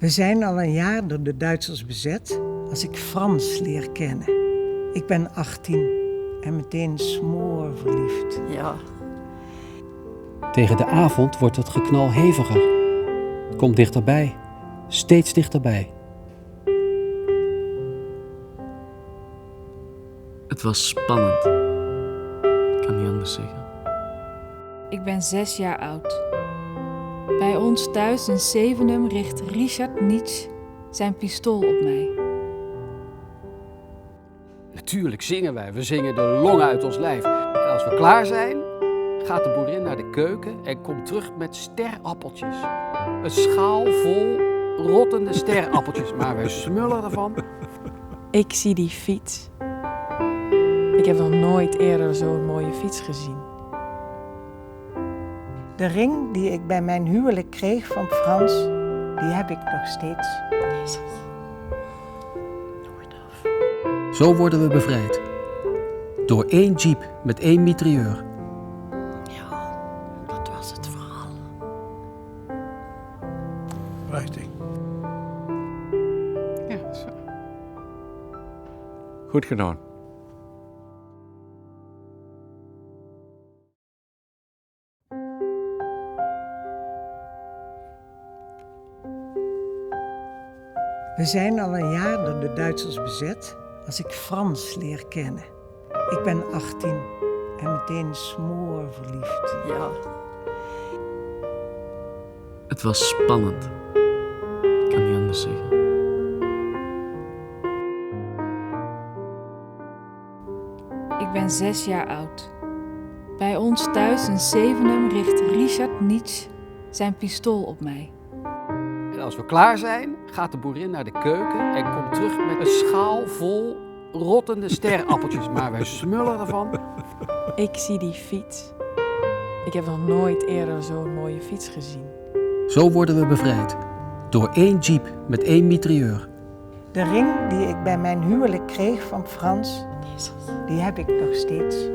We zijn al een jaar door de Duitsers bezet als ik Frans leer kennen. Ik ben 18 en meteen smoorverliefd. Ja. Tegen de avond wordt het geknal heviger. Het komt dichterbij, steeds dichterbij. Het was spannend. Ik kan niet anders zeggen. Ik ben 6 jaar oud. Bij ons thuis in Zevenum richt Richard Nietzsche zijn pistool op mij. Natuurlijk zingen wij. We zingen de longen uit ons lijf. En als we klaar zijn, gaat de boerin naar de keuken en komt terug met sterappeltjes. Een schaal vol rottende sterappeltjes. Maar wij smullen ervan. Ik zie die fiets. Ik heb nog nooit eerder zo'n mooie fiets gezien. De ring die ik bij mijn huwelijk kreeg van Frans, die heb ik nog steeds. Zo worden we bevrijd. Door 1 jeep met 1 mitrailleur. Ja, dat was het verhaal. Prachtig. Ja, dat is waar. Goed gedaan. We zijn al een jaar door de Duitsers bezet als ik Frans leer kennen. Ik ben 18 en meteen smoorverliefd. Ja. Het was spannend. Ik kan niet anders zeggen. Ik ben 6 jaar oud. Bij ons thuis in Zevenum richt Richard Nietzsche zijn pistool op mij. En als we klaar zijn, gaat de boerin naar de keuken en komt terug met een schaal vol rottende sterappeltjes. Maar wij smullen ervan. Ik zie die fiets. Ik heb nog nooit eerder zo'n mooie fiets gezien. Zo worden we bevrijd. Door 1 jeep met 1 mitrailleur. De ring die ik bij mijn huwelijk kreeg van Frans, die heb ik nog steeds.